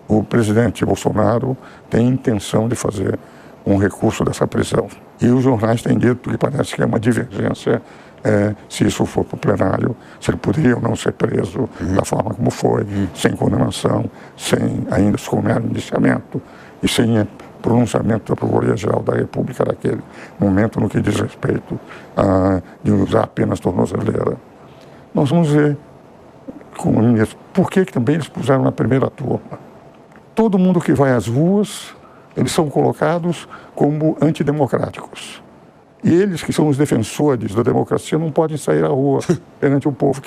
o presidente Bolsonaro tem intenção de fazer um recurso dessa prisão. E os jornais têm dito que parece que é uma divergência se isso for para o plenário, se ele poderia ou não ser preso da forma como foi, sem condenação, sem ainda se comer indiciamento e sem pronunciamento da Procuradoria-Geral da República naquele momento no que diz respeito de usar apenas tornozeleira. Nós vamos ver por que também eles puseram na primeira turma. Todo mundo que vai às ruas, eles são colocados como antidemocráticos. E eles, que são os defensores da democracia, não podem sair à rua perante o povo.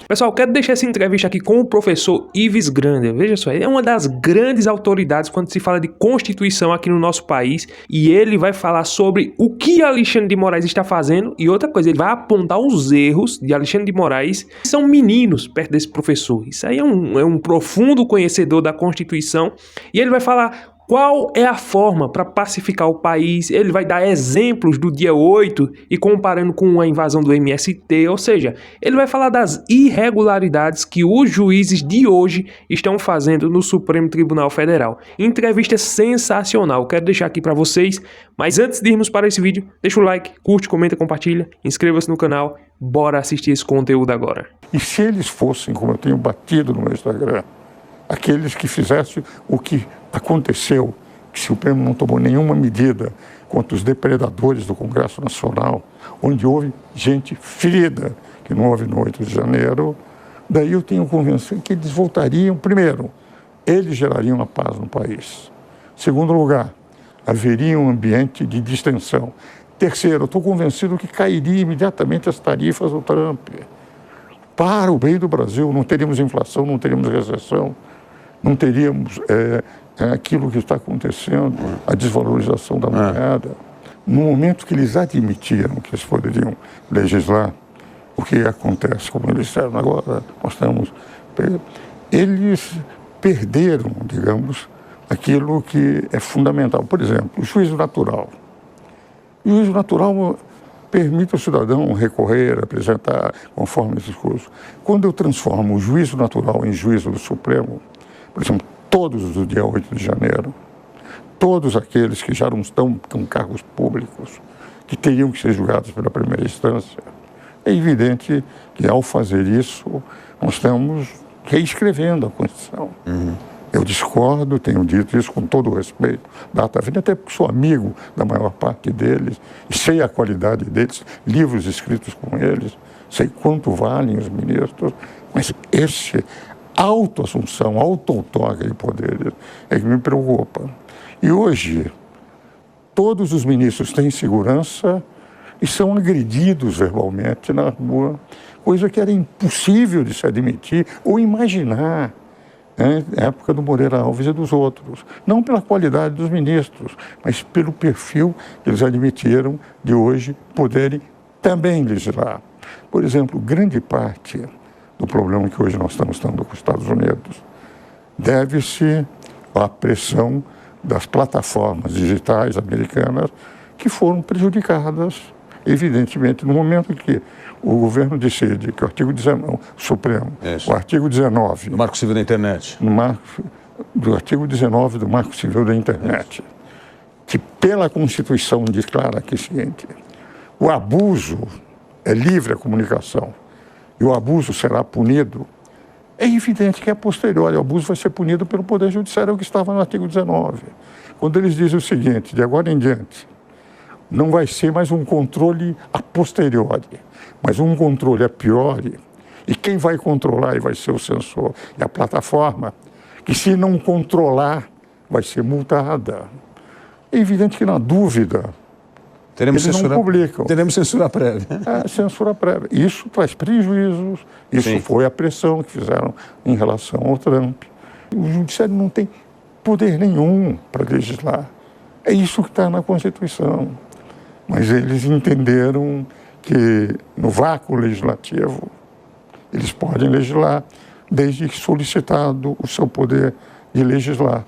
Pessoal, quero deixar essa entrevista aqui com o professor Ives Grander. Veja só, ele é uma das grandes autoridades quando se fala de Constituição aqui no nosso país. E ele vai falar sobre o que Alexandre de Moraes está fazendo. E outra coisa, ele vai apontar os erros de Alexandre de Moraes, que são meninos perto desse professor. Isso aí é um profundo conhecedor da Constituição. E ele vai falar qual é a forma para pacificar o país. Ele vai dar exemplos do dia 8 e comparando com a invasão do MST, ou seja, ele vai falar das irregularidades que os juízes de hoje estão fazendo no Supremo Tribunal Federal. Entrevista sensacional, quero deixar aqui para vocês, mas antes de irmos para esse vídeo, deixa o like, curte, comenta, compartilha, inscreva-se no canal, bora assistir esse conteúdo agora. E se eles fossem, como eu tenho batido no meu Instagram, aqueles que fizessem o que aconteceu, que o Supremo não tomou nenhuma medida contra os depredadores do Congresso Nacional, onde houve gente ferida, que não houve no 8 de janeiro, daí eu tenho convicção que eles voltariam. Primeiro, eles gerariam a paz no país. Segundo lugar, haveria um ambiente de distensão. Terceiro, eu estou convencido que cairia imediatamente as tarifas do Trump. Para o bem do Brasil, não teríamos inflação, não teríamos recessão, não teríamos aquilo que está acontecendo, a desvalorização da moeda. No momento que eles admitiram que eles poderiam legislar, o que acontece, como eles disseram agora, eles perderam, digamos, aquilo que é fundamental. Por exemplo, o juízo natural. O juízo natural permite ao cidadão recorrer, apresentar conforme esses cursos. Quando eu transformo o juízo natural em juízo do Supremo, por exemplo, todos os do dia 8 de janeiro, todos aqueles que já não estão com cargos públicos, que teriam que ser julgados pela primeira instância, é evidente que ao fazer isso, nós estamos reescrevendo a Constituição. Eu discordo, tenho dito isso com todo o respeito, data vida, até porque sou amigo da maior parte deles, e sei a qualidade deles, livros escritos com eles, sei quanto valem os ministros, mas esse autoassunção, auto-outorga de poderes é que me preocupa. E hoje, todos os ministros têm segurança e são agredidos verbalmente na rua, coisa que era impossível de se admitir ou imaginar na época do Moreira Alves e dos outros. Não pela qualidade dos ministros, mas pelo perfil que eles admitiram de hoje poderem também legislar. Por exemplo, grande parte do problema que hoje nós estamos tendo com os Estados Unidos deve-se à pressão das plataformas digitais americanas que foram prejudicadas, evidentemente, no momento em que o governo decide que o artigo 19, o Supremo, o artigo 19... Do Marco Civil da Internet. Do artigo 19 do Marco Civil da Internet, que pela Constituição declara que é o seguinte: o abuso é livre a comunicação e o abuso será punido, é evidente que é posterior. O abuso vai ser punido pelo Poder Judiciário, é o que estava no artigo 19. Quando eles dizem o seguinte: de agora em diante, não vai ser mais um controle a posteriori, mas um controle a priori, e quem vai controlar vai ser o censor e a plataforma, que se não controlar vai ser multada. É evidente que na dúvida Teremos eles não publicam. Teremos censura prévia. Censura prévia. Isso traz prejuízos, isso Sim. foi a pressão que fizeram em relação ao Trump. O Judiciário não tem poder nenhum para legislar. É isso que está na Constituição. Mas eles entenderam que no vácuo legislativo eles podem legislar desde que solicitado o seu poder de legislar.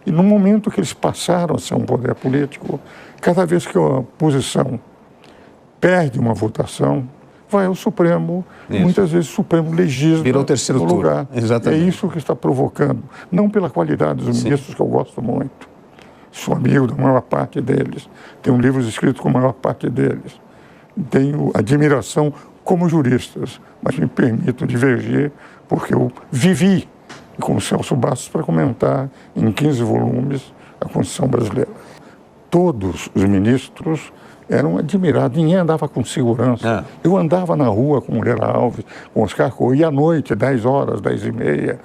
E no momento que eles passaram a ser um poder político, cada vez que a oposição perde uma votação, vai ao Supremo, muitas vezes o Supremo legisla virou terceiro no turno. lugar. Exatamente. É isso que está provocando, não pela qualidade dos ministros, que eu gosto muito. Sou amigo da maior parte deles, tenho livros escritos com a maior parte deles. Tenho admiração como juristas, mas me permito divergir porque eu vivi com o Celso Bastos para comentar em 15 volumes a Constituição brasileira. Todos os ministros eram admirados, ninguém andava com segurança. Eu andava na rua com Moreira Alves, com Oscar Coelho, e à noite, 10 horas, 10h30,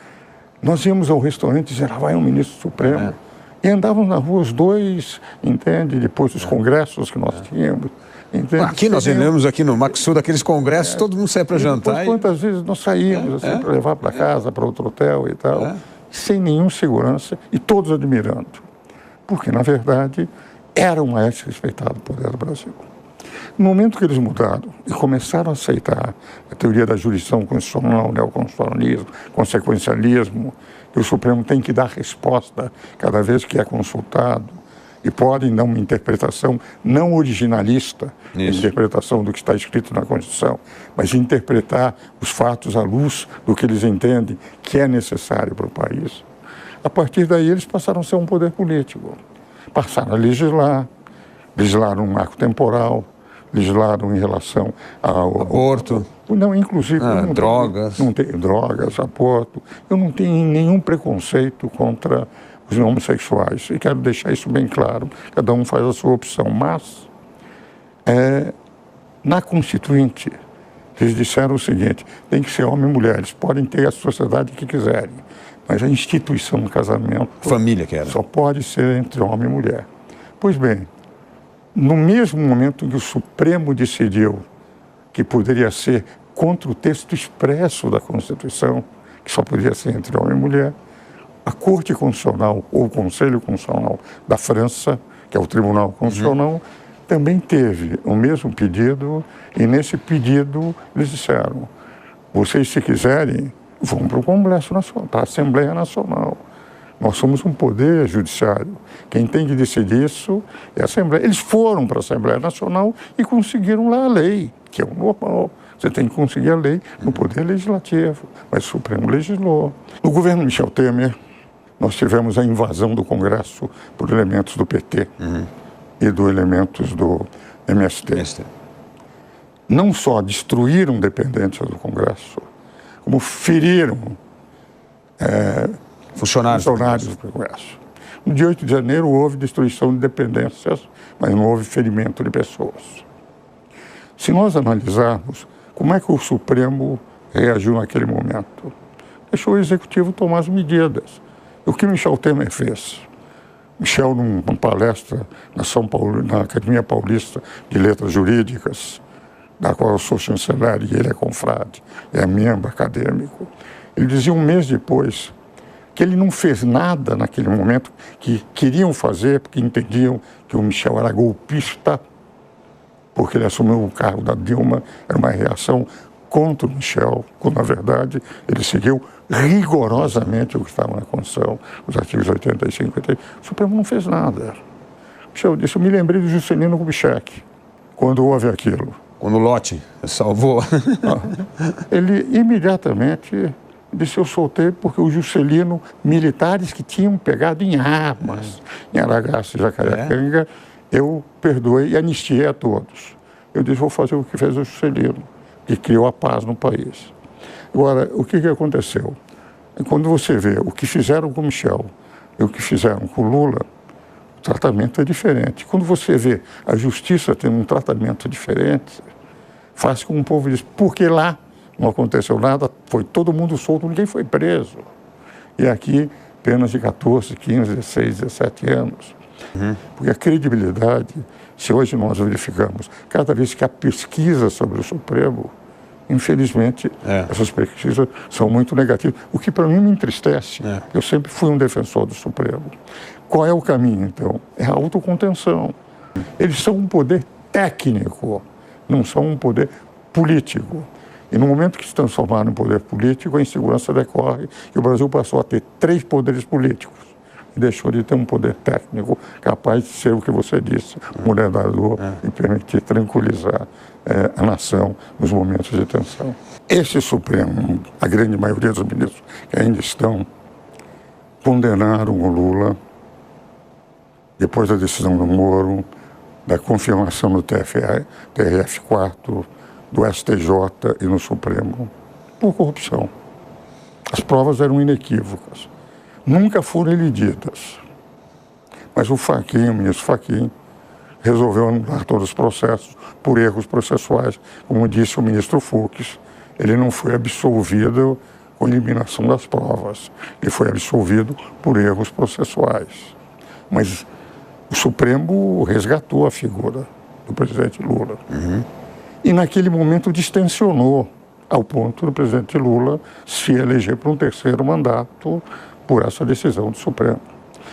nós íamos ao restaurante e dizia, vai um ministro supremo. E andávamos na rua os dois, entende? Depois dos congressos que nós tínhamos. Entende? Aqui nós vendemos aqui no Maxud, aqueles congressos, todo mundo sai para jantar. Quantas vezes nós saímos assim, para levar para casa, para outro hotel e tal, sem nenhuma segurança e todos admirando. Porque, na verdade, era o mais respeitado poder do Brasil. No momento que eles mudaram e começaram a aceitar a teoria da jurisdição constitucional, o neoconstitucionalismo, consequencialismo, que o Supremo tem que dar resposta cada vez que é consultado, e podem dar uma interpretação não originalista, interpretação do que está escrito na Constituição, mas interpretar os fatos à luz do que eles entendem que é necessário para o país. A partir daí, eles passaram a ser um poder político. Passaram a legislar, legislaram um marco temporal, legislaram em relação ao aborto. Não, inclusive... drogas. Não tem drogas, aborto. Eu não tenho nenhum preconceito contra os homossexuais. E quero deixar isso bem claro. Cada um faz a sua opção. Mas, na Constituinte, eles disseram o seguinte, tem que ser homem e mulher. Eles podem ter a sociedade que quiserem. Mas a instituição do casamento... Família que era. Só pode ser entre homem e mulher. Pois bem, no mesmo momento em que o Supremo decidiu que poderia ser contra o texto expresso da Constituição, que só podia ser entre homem e mulher, a Corte Constitucional, ou o Conselho Constitucional da França, que é o Tribunal Constitucional, também teve o mesmo pedido, e nesse pedido eles disseram, vocês se quiserem, vão para o Congresso Nacional, para a Assembleia Nacional. Nós somos um poder judiciário. Quem tem que decidir isso é a Assembleia. Eles foram para a Assembleia Nacional e conseguiram lá a lei, que é o normal. Você tem que conseguir a lei no Poder Legislativo, mas o Supremo legislou. No governo Michel Temer, nós tivemos a invasão do Congresso por elementos do PT e dos elementos do MST. Não só destruíram dependências do Congresso, como feriram funcionários do Congresso. No dia 8 de janeiro houve destruição de dependências, mas não houve ferimento de pessoas. Se nós analisarmos como é que o Supremo reagiu naquele momento, deixou o Executivo tomar as medidas. O que Michel Temer fez? Michel, numa palestra na Academia Paulista de Letras Jurídicas, da qual eu sou chanceler e ele é confrade, é membro acadêmico, ele dizia um mês depois que ele não fez nada naquele momento que queriam fazer, porque entendiam que o Michel era golpista, porque ele assumiu o cargo da Dilma, era uma reação contra o Michel, quando, na verdade, ele seguiu rigorosamente o que estava na Constituição, os artigos 80 e 50. O Supremo não fez nada. Michel disse, eu me lembrei do Juscelino Kubitschek, quando houve aquilo. Quando o Lotte salvou. Ele imediatamente disse, eu soltei porque o Juscelino, militares que tinham pegado em armas, em Aragaça e Jacareacanga, eu perdoei e anistiei a todos. Eu disse, vou fazer o que fez o Juscelino, que criou a paz no país. Agora, o que aconteceu? Quando você vê o que fizeram com o Michel e o que fizeram com o Lula, o tratamento é diferente. Quando você vê a justiça tendo um tratamento diferente, faz com que o povo diz, porque lá não aconteceu nada, foi todo mundo solto, ninguém foi preso. E aqui, penas de 14, 15, 16, 17 anos. Porque a credibilidade, se hoje nós verificamos, cada vez que há pesquisa sobre o Supremo, infelizmente, essas pesquisas são muito negativas, o que para mim me entristece. Eu sempre fui um defensor do Supremo. Qual é o caminho, então? É a autocontenção. Eles são um poder técnico, não são um poder político. E no momento que se transformaram em poder político, a insegurança decorre e o Brasil passou a ter 3 poderes políticos. e deixou de ter um poder técnico capaz de ser o que você disse, moderador e permitir tranquilizar a nação nos momentos de tensão. Esse Supremo, a grande maioria dos ministros que ainda estão, condenaram o Lula depois da decisão do Moro, da confirmação no TRF4, do STJ e no Supremo, por corrupção. As provas eram inequívocas. Nunca foram elididas. Mas o ministro Fachin, resolveu anular todos os processos por erros processuais. Como disse o ministro Fux, ele não foi absolvido com eliminação das provas. Ele foi absolvido por erros processuais. Mas o Supremo resgatou a figura do presidente Lula. E naquele momento distensionou, ao ponto do presidente Lula se eleger para um terceiro mandato por essa decisão do Supremo.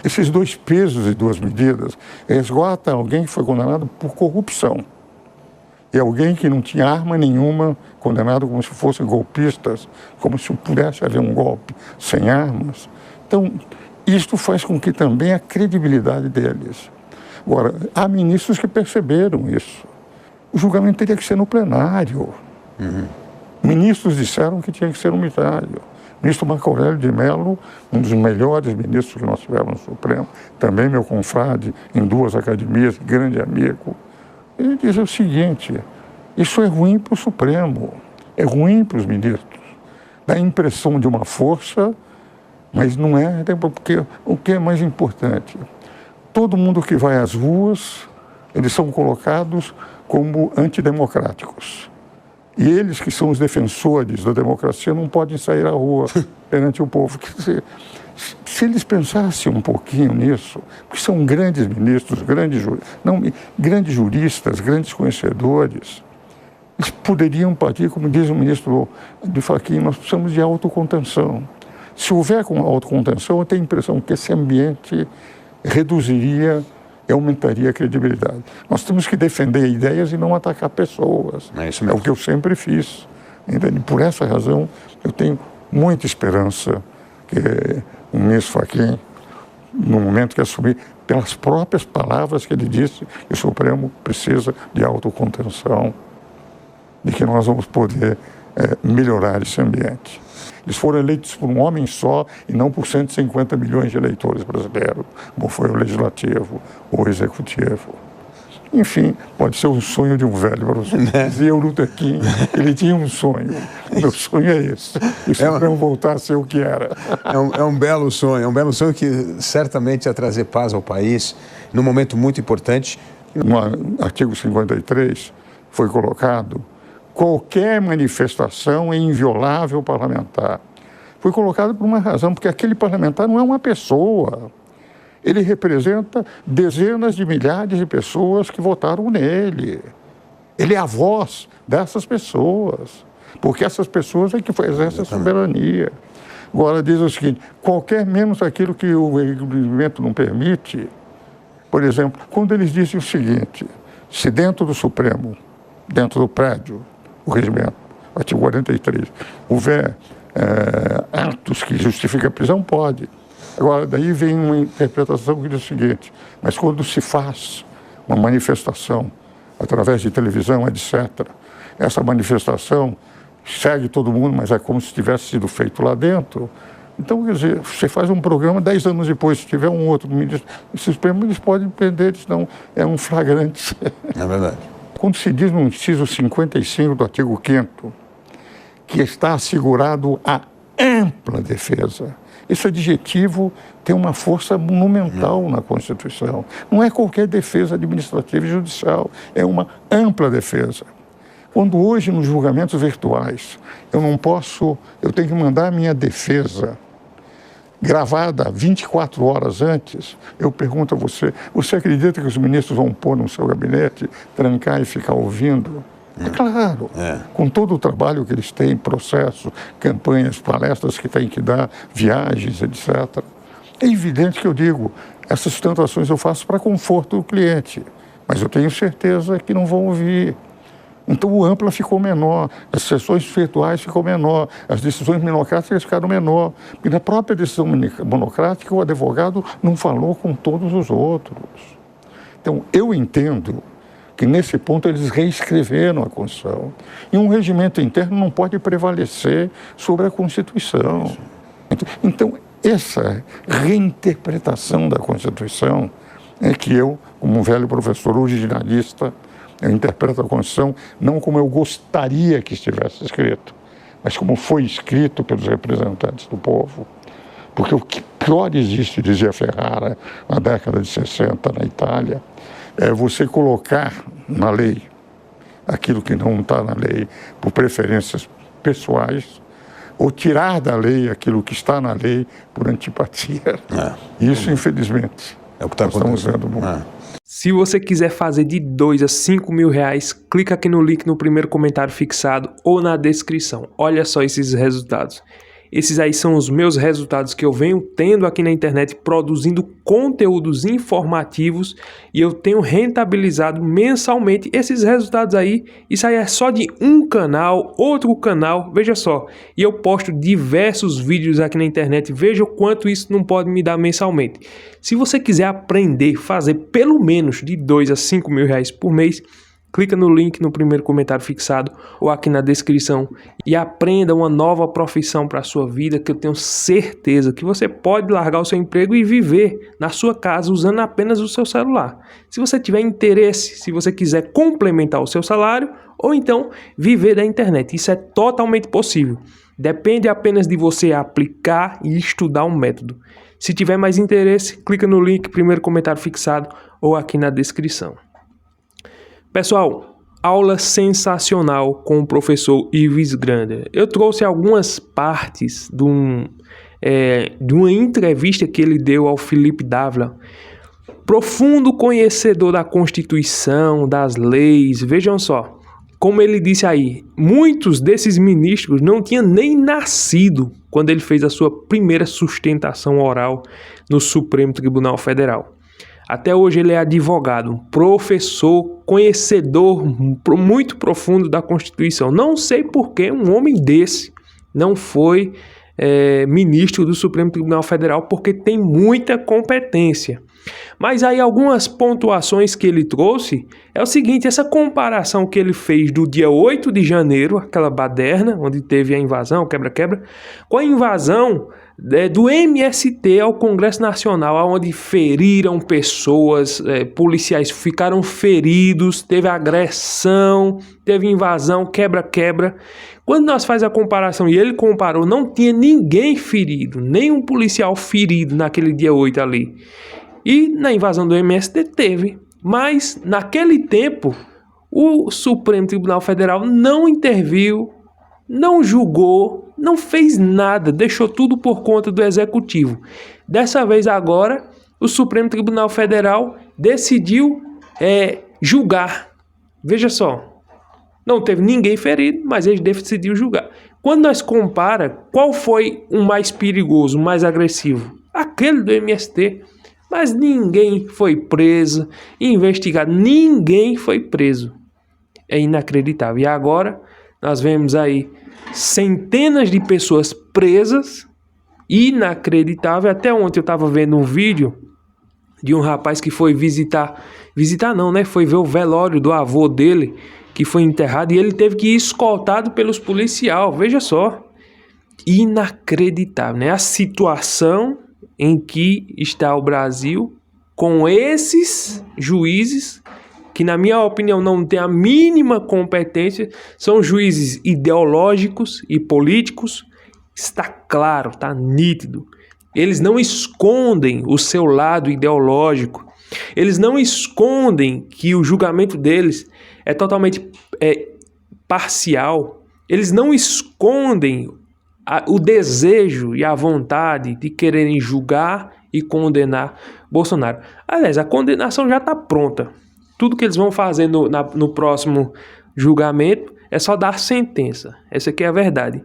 Esses dois pesos e duas medidas resguardam alguém que foi condenado por corrupção e alguém que não tinha arma nenhuma, condenado como se fossem golpistas, como se pudesse haver um golpe sem armas. Então, isto faz com que também a credibilidade deles. Agora, há ministros que perceberam isso. O julgamento teria que ser no plenário. Ministros disseram que tinha que ser no plenário. O ministro Marco Aurélio de Mello, um dos melhores ministros que nós tivemos no Supremo, também meu confrade em duas academias, grande amigo, ele diz o seguinte: isso é ruim para o Supremo, é ruim para os ministros. Dá a impressão de uma força, mas não é, porque o que é mais importante? Todo mundo que vai às ruas, eles são colocados como antidemocráticos. E eles que são os defensores da democracia não podem sair à rua perante o povo. Quer dizer, se eles pensassem um pouquinho nisso, porque são grandes ministros, grandes juristas, grandes conhecedores, eles poderiam partir, como diz o ministro de Fachin, nós precisamos de autocontenção. Se houver com autocontenção, eu tenho a impressão que esse ambiente reduziria e aumentaria a credibilidade. Nós temos que defender ideias e não atacar pessoas. É isso mesmo. É o que eu sempre fiz. Entende? Por essa razão, eu tenho muita esperança que o ministro Fachin, no momento que assumir, pelas próprias palavras que ele disse, que o Supremo precisa de autocontenção, de que nós vamos poder melhorar esse ambiente. Eles foram eleitos por um homem só e não por 150 milhões de eleitores brasileiros, como foi o Legislativo ou o Executivo. Enfim, pode ser um sonho de um velho, dizia o Luther King, ele tinha um sonho. O meu sonho é esse, que o Supremo voltar a ser o que era. É um belo sonho que certamente ia trazer paz ao país num momento muito importante. No artigo 53 foi colocado: qualquer manifestação é inviolável parlamentar. Foi colocado por uma razão, porque aquele parlamentar não é uma pessoa. Ele representa dezenas de milhares de pessoas que votaram nele. Ele é a voz dessas pessoas, porque essas pessoas é que exercem a soberania. Agora, diz o seguinte: qualquer menos aquilo que o regulamento não permite. Por exemplo, quando eles dizem o seguinte: se dentro do Supremo, dentro do prédio, o regimento, artigo 43, houver atos que justificam a prisão, pode. Agora, daí vem uma interpretação que diz o seguinte: mas quando se faz uma manifestação através de televisão, etc., essa manifestação segue todo mundo, mas é como se tivesse sido feito lá dentro. Então, quer dizer, você faz um programa 10 anos depois, se tiver um outro ministro, esses prêmios eles podem prender, senão é um flagrante. É verdade. Quando se diz no inciso 55 do artigo 5º que está assegurado a ampla defesa, esse adjetivo tem uma força monumental na Constituição. Não é qualquer defesa administrativa e judicial, é uma ampla defesa. Quando hoje nos julgamentos virtuais eu tenho que mandar a minha defesa gravada 24 horas antes, eu pergunto a você acredita que os ministros vão pôr no seu gabinete, trancar e ficar ouvindo? É claro, com todo o trabalho que eles têm, processo, campanhas, palestras que têm que dar, viagens, etc. É evidente que eu digo, essas tentações eu faço para conforto do cliente, mas eu tenho certeza que não vão ouvir. Então o ampla ficou menor, as sessões virtuais ficou menor, as decisões monocráticas ficaram menor. E na própria decisão monocrática o advogado não falou com todos os outros. Então eu entendo que nesse ponto eles reescreveram a Constituição. E um regimento interno não pode prevalecer sobre a Constituição. Então essa reinterpretação da Constituição é que eu, como um velho professor originalista, eu interpreto a Constituição não como eu gostaria que estivesse escrito, mas como foi escrito pelos representantes do povo. Porque o que pior existe, dizia Ferrara, na década de 60, na Itália, é você colocar na lei aquilo que não está na lei por preferências pessoais, ou tirar da lei aquilo que está na lei por antipatia. Isso, infelizmente, é o que estamos vendo muito. Se você quiser fazer de 2 a 5 mil reais, clica aqui no link no primeiro comentário fixado ou na descrição. Olha só esses resultados. Esses aí são os meus resultados que eu venho tendo aqui na internet, produzindo conteúdos informativos, e eu tenho rentabilizado mensalmente esses resultados aí. Isso aí é só de um canal, outro canal, veja só. E eu posto diversos vídeos aqui na internet, veja o quanto isso não pode me dar mensalmente. Se você quiser aprender a fazer pelo menos de 2 a 5 mil reais por mês, clica no link no primeiro comentário fixado ou aqui na descrição e aprenda uma nova profissão para a sua vida, que eu tenho certeza que você pode largar o seu emprego e viver na sua casa usando apenas o seu celular. Se você tiver interesse, se você quiser complementar o seu salário ou então viver da internet, isso é totalmente possível. Depende apenas de você aplicar e estudar um método. Se tiver mais interesse, clica no link primeiro comentário fixado ou aqui na descrição. Pessoal, aula sensacional com o professor Ives Grander. Eu trouxe algumas partes de uma entrevista que ele deu ao Felipe Dávila. Profundo conhecedor da Constituição, das leis. Vejam só, como ele disse aí, muitos desses ministros não tinham nem nascido quando ele fez a sua primeira sustentação oral no Supremo Tribunal Federal. Até hoje ele é advogado, professor, conhecedor muito profundo da Constituição. Não sei por que um homem desse não foi ministro do Supremo Tribunal Federal, porque tem muita competência. Mas aí algumas pontuações que ele trouxe é o seguinte: essa comparação que ele fez do dia 8 de janeiro, aquela baderna, onde teve a invasão, quebra-quebra, com a invasão do MST ao Congresso Nacional, onde feriram pessoas, policiais ficaram feridos, teve agressão, teve invasão, quebra-quebra. Quando nós faz a comparação, e ele comparou, não tinha ninguém ferido, nenhum policial ferido naquele dia 8 ali. E na invasão do MST teve, mas naquele tempo o Supremo Tribunal Federal não interviu, não julgou, não fez nada, deixou tudo por conta do Executivo. Dessa vez agora, o Supremo Tribunal Federal decidiu julgar. Veja só, não teve ninguém ferido, mas ele decidiu julgar. Quando nós compara, qual foi o mais perigoso, o mais agressivo? Aquele do MST. Mas ninguém foi preso, investigado, ninguém foi preso. É inacreditável. E agora nós vemos aí centenas de pessoas presas, inacreditável. Até ontem eu estava vendo um vídeo de um rapaz que foi foi ver o velório do avô dele, que foi enterrado, e ele teve que ir escoltado pelos policiais. Veja só, inacreditável, né? A situação em que está o Brasil com esses juízes que, na minha opinião, não têm a mínima competência, são juízes ideológicos e políticos. Está claro, está nítido. Eles não escondem o seu lado ideológico, eles não escondem que o julgamento deles é totalmente parcial, eles não escondem o desejo e a vontade de quererem julgar e condenar Bolsonaro. Aliás, a condenação já está pronta. Tudo que eles vão fazer no próximo julgamento é só dar sentença. Essa aqui é a verdade.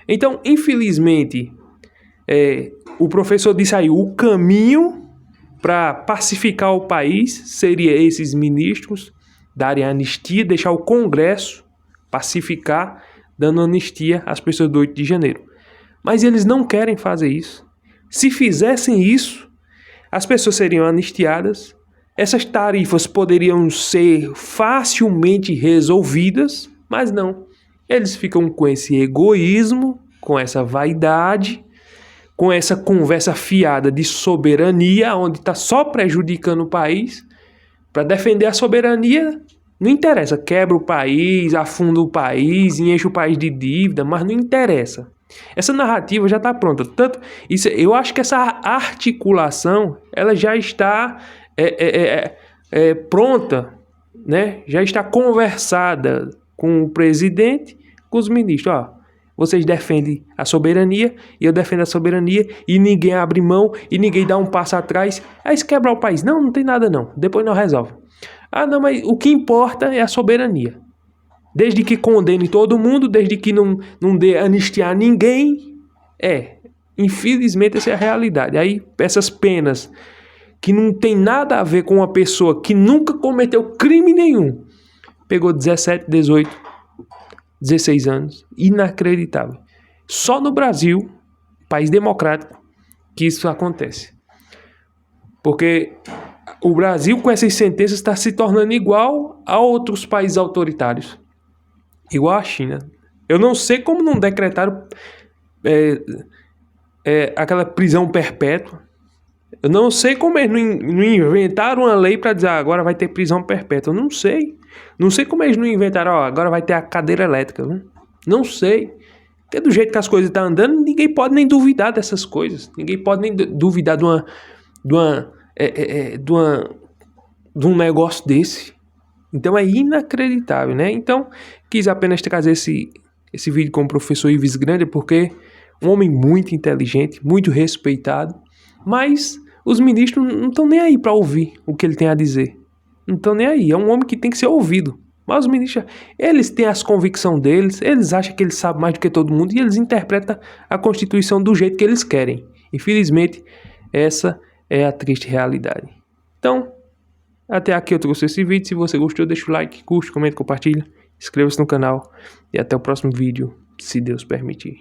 Então, infelizmente, o professor disse aí, o caminho para pacificar o país seria esses ministros darem anistia, deixar o Congresso pacificar, dando anistia às pessoas do 8 de janeiro. Mas eles não querem fazer isso. Se fizessem isso, as pessoas seriam anistiadas, essas tarifas poderiam ser facilmente resolvidas, mas não. Eles ficam com esse egoísmo, com essa vaidade, com essa conversa fiada de soberania, onde está só prejudicando o país. Para defender a soberania, não interessa, quebra o país, afunda o país, enche o país de dívida, mas não interessa. Essa narrativa já está pronta. Tanto, eu acho que essa articulação ela já está pronta, né? Já está conversada com o presidente, com os ministros. Ó, vocês defendem a soberania e eu defendo a soberania e ninguém abre mão e ninguém dá um passo atrás. Aí se quebrar o país. Não tem nada não. Depois nós resolve. Ah, não, mas o que importa é a soberania. Desde que condene todo mundo, desde que não dê anistia a ninguém. Infelizmente essa é a realidade. Aí essas penas que não tem nada a ver com uma pessoa que nunca cometeu crime nenhum, pegou 17, 18, 16 anos. Inacreditável. Só no Brasil, país democrático, que isso acontece. Porque o Brasil, com essas sentenças, está se tornando igual a outros países autoritários. Igual a China. Eu não sei como não decretaram aquela prisão perpétua. Eu não sei como eles não inventaram uma lei para dizer agora vai ter prisão perpétua. Eu não sei. Não sei como eles não inventaram agora vai ter a cadeira elétrica. Não sei. Porque do jeito que as coisas estão andando, ninguém pode nem duvidar dessas coisas. Ninguém pode nem duvidar de um negócio desse. Então é inacreditável, né? Então, quis apenas trazer esse vídeo com o professor Ives Grande, porque um homem muito inteligente, muito respeitado, mas os ministros não estão nem aí para ouvir o que ele tem a dizer. Não estão nem aí. É um homem que tem que ser ouvido. Mas os ministros, eles têm as convicções deles, eles acham que eles sabem mais do que todo mundo e eles interpretam a Constituição do jeito que eles querem. Infelizmente, essa é a triste realidade. Então, até aqui eu trouxe esse vídeo. Se você gostou, deixa o like, curte, comenta, compartilha. Inscreva-se no canal. E até o próximo vídeo, se Deus permitir.